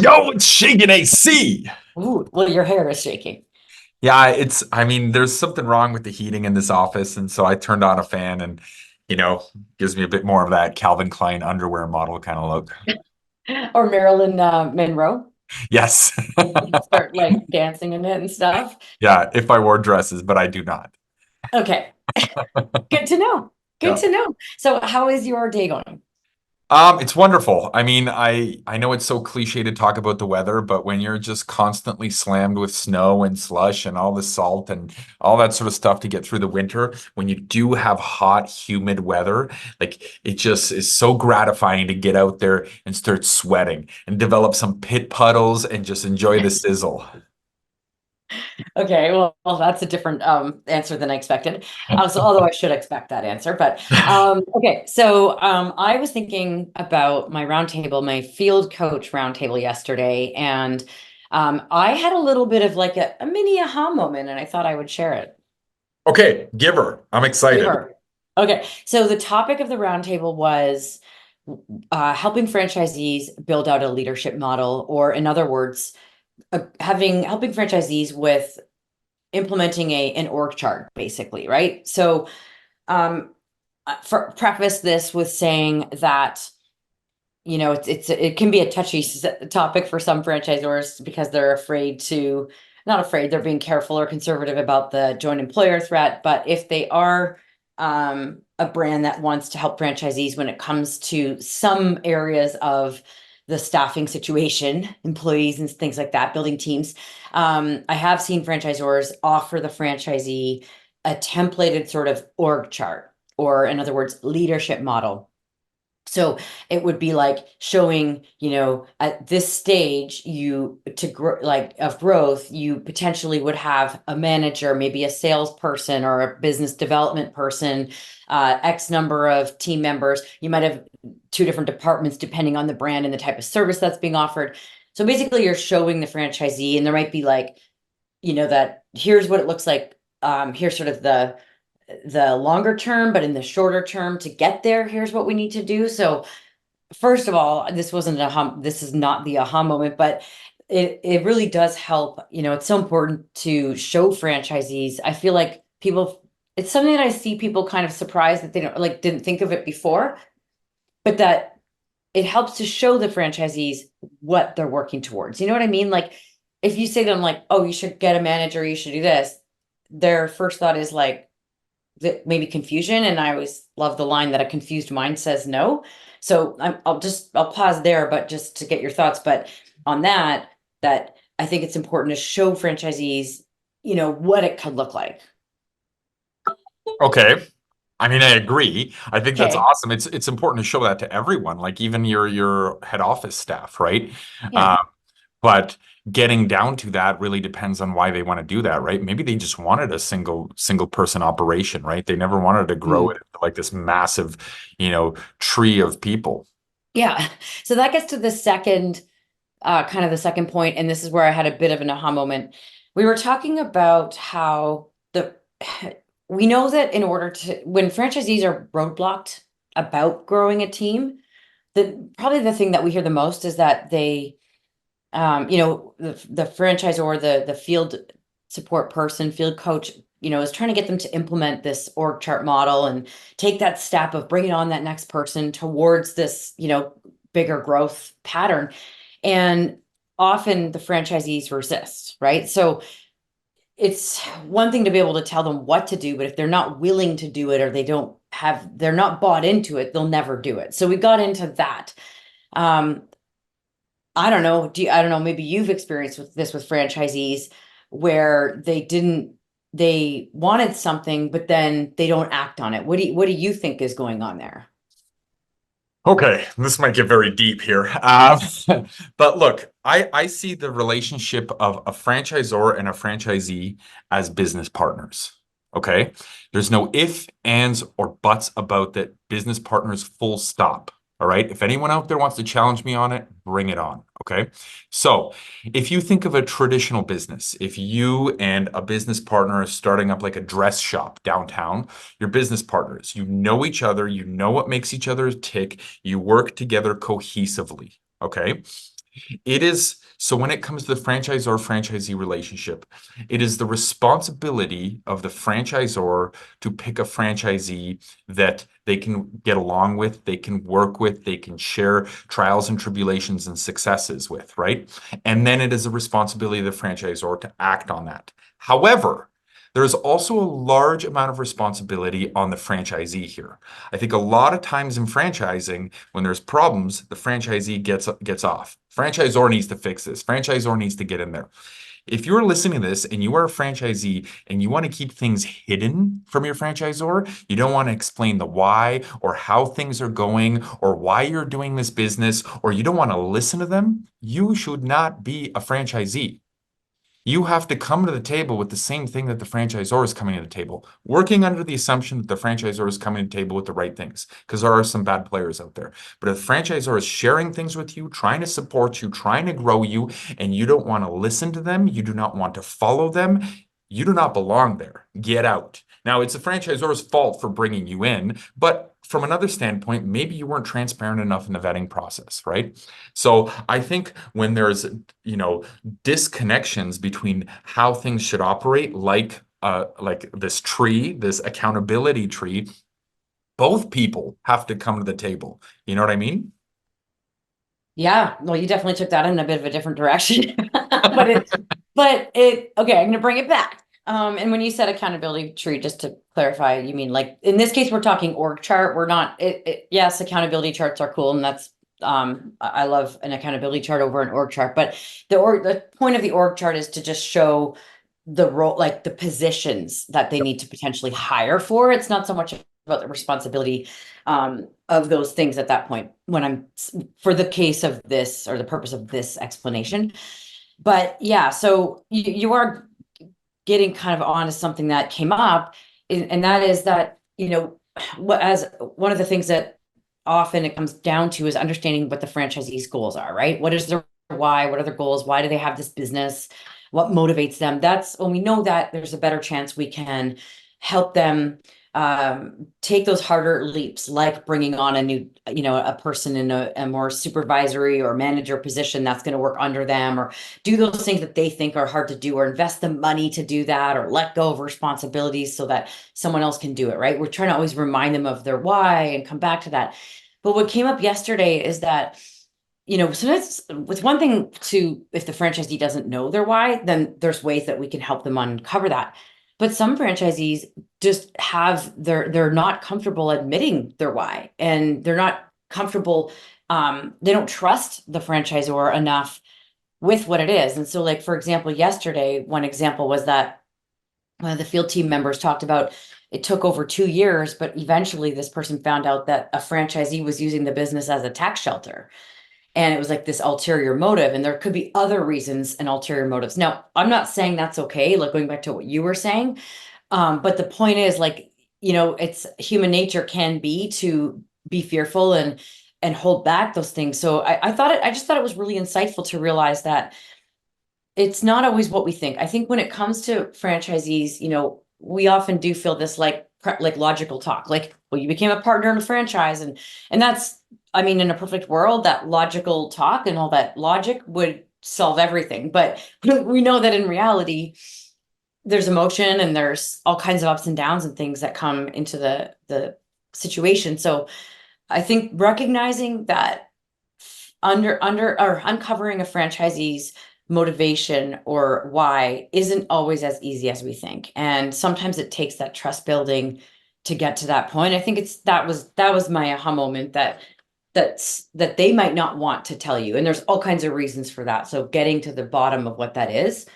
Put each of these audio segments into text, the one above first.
Yo, it's shaking AC. Ooh, well, your hair is shaking. Yeah, I mean, there's something wrong with the heating in this office. And so I turned on a fan and, you know, gives me a bit more of that Calvin Klein underwear model kind of look. Or Marilyn Monroe. Yes. Start like dancing in it and stuff. Yeah, if I wore dresses, but I do not. Okay, good to know. Good Yeah. to know. So, how is your day going? It's wonderful. I mean, I know it's so cliche to talk about the weather, but when you're just constantly slammed with snow and slush and all the salt and all that sort of stuff to get through the winter, when you do have hot, humid weather, like it just is so gratifying to get out there and start sweating and develop some pit puddles and just enjoy the sizzle. Okay, well, that's a different answer than I expected. So, although I should expect that answer, but okay. So, I was thinking about my roundtable, my field coach roundtable yesterday, and I had a little bit of like a mini aha moment, and I thought I would share it. Okay, give her. I'm Give excited. her. Okay, so the topic of the roundtable was helping franchisees build out a leadership model, or in other words, having helping franchisees with implementing an org chart, basically, right? So, um, for preface this with saying that it can be a touchy topic for some franchisors because they're afraid to not afraid they're being careful or conservative about the joint employer threat, but if they are a brand that wants to help franchisees when it comes to some areas of the staffing situation, employees and things like that, building teams, I have seen franchisors offer the franchisee a templated sort of org chart, or in other words, leadership model. So it would be like showing, at this stage, you to grow like of growth, you potentially would have a manager, maybe a salesperson or a business development person, X number of team members. You might have two different departments depending on the brand and the type of service that's being offered. So basically, you're showing the franchisee, and there might be like, that here's what it looks like. Here's sort of the longer term, but in the shorter term to get there, here's what we need to do. So first of all, this is not the aha moment, but it really does help. It's so important to show franchisees. I feel like it's something that I see people kind of surprised that they didn't think of it before, but that it helps to show the franchisees what they're working towards. You know what I mean? Like if you say to them like, oh, you should get a manager, you should do this, their first thought is like, maybe confusion. And I always love the line that a confused mind says no. So I'll pause there, but just to get your thoughts. But on that I think it's important to show franchisees, what it could look like. Okay. I mean, I agree. I think that's Okay. awesome. It's important to show that to everyone, like even your head office staff, right? Yeah. Um, but getting down to that really depends on why they want to do that, right? Maybe they just wanted a single person operation, right? They never wanted to grow it Mm. into like this massive, tree of people. Yeah. So that gets to the second, kind of the second point, and this is where I had a bit of an aha moment. We were talking about how we know that in order to when franchisees are roadblocked about growing a team, probably the thing that we hear the most is that the franchisor, the field support person, field coach, is trying to get them to implement this org chart model and take that step of bringing on that next person towards this, bigger growth pattern. And often the franchisees resist, right? So it's one thing to be able to tell them what to do, but if they're not willing to do it or they're not bought into it, they'll never do it. So we got into that. Um, I don't know. I don't know. Maybe you've experienced with this with franchisees where they wanted something, but then they don't act on it. What do you think is going on there? Okay, this might get very deep here. But look, I see the relationship of a franchisor and a franchisee as business partners. Okay, there's no if, ands, or buts about that. Business partners, full stop. All right. If anyone out there wants to challenge me on it, bring it on. Okay. So if you think of a traditional business, if you and a business partner are starting up like a dress shop downtown, your business partners, you know each other, you know what makes each other tick, you work together cohesively. Okay. It is so when it comes to the franchisor franchisee relationship, it is the responsibility of the franchisor to pick a franchisee that they can get along with, they can work with, they can share trials and tribulations and successes with, right? And then it is a responsibility of the franchisor to act on that. However, there is also a large amount of responsibility on the franchisee here. I think a lot of times in franchising, when there's problems, the franchisee gets off. Franchisor needs to fix this. Franchisor needs to get in there. If you're listening to this and you are a franchisee and you want to keep things hidden from your franchisor, you don't want to explain the why or how things are going or why you're doing this business, or you don't want to listen to them, you should not be a franchisee. You have to come to the table with the same thing that the franchisor is coming to the table, working under the assumption that the franchisor is coming to the table with the right things, because there are some bad players out there. But if the franchisor is sharing things with you, trying to support you, trying to grow you, and you don't want to listen to them, you do not want to follow them, you do not belong there. Get out. Now, it's the franchisor's fault for bringing you in, but from another standpoint, maybe you weren't transparent enough in the vetting process, right? So I think when there's, disconnections between how things should operate, like this tree, this accountability tree, both people have to come to the table. You know what I mean? Yeah, well, you definitely took that in a bit of a different direction. Okay, I'm gonna bring it back. And when you said accountability tree, just to clarify, you mean like in this case, we're talking org chart. We're not yes, accountability charts are cool, and that's I love an accountability chart over an org chart, but the point of the org chart is to just show the role, like the positions that they need to potentially hire for. It's not so much about the responsibility of those things at that point when I'm for the case of this or the purpose of this explanation. But yeah, so you are getting kind of onto something that came up, and that is that, as one of the things that often it comes down to is understanding what the franchisee's goals are, right? What is their why? What are their goals? Why do they have this business? What motivates them? That's when we know that, there's a better chance we can help them take those harder leaps, like bringing on a new, a person in a more supervisory or manager position that's going to work under them, or do those things that they think are hard to do, or invest the money to do that, or let go of responsibilities so that someone else can do it, right? We're trying to always remind them of their why and come back to that. But what came up yesterday is that, sometimes it's one thing to, if the franchisee doesn't know their why, then there's ways that we can help them uncover that. But some franchisees just they're not comfortable admitting their why, and they're not comfortable. They don't trust the franchisor enough with what it is. And so, like, for example, yesterday, one example was that one of the field team members talked about it took over 2 years, but eventually this person found out that a franchisee was using the business as a tax shelter. And it was like this ulterior motive, and there could be other reasons and ulterior motives. Now, I'm not saying that's okay, like going back to what you were saying. But the point is, like, it's human nature can be to be fearful and hold back those things. So I just thought it was really insightful to realize that it's not always what we think. I think when it comes to franchisees, we often do feel this like logical talk, like, well, you became a partner in a franchise, and that's, I mean, in a perfect world, that logical talk and all that logic would solve everything. But we know that in reality, there's emotion and there's all kinds of ups and downs and things that come into the situation. So I think recognizing that under or uncovering a franchisee's motivation or why isn't always as easy as we think. And sometimes it takes that trust building to get to that point. I think that was my aha moment, that they might not want to tell you. And there's all kinds of reasons for that. So getting to the bottom of what that is,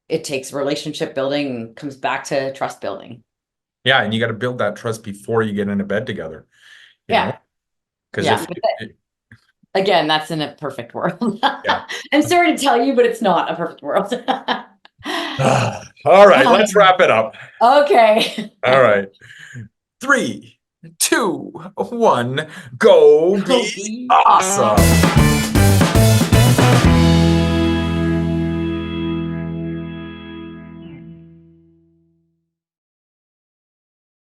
it takes relationship building and comes back to trust building. Yeah, and you got to build that trust before you get into bed together, Yeah. because Yeah. Again, that's in a perfect world. yeah. I'm sorry to tell you, but it's not a perfect world. All right, let's wrap it up. Okay. All right. 3, 2, 1, go Go be be awesome.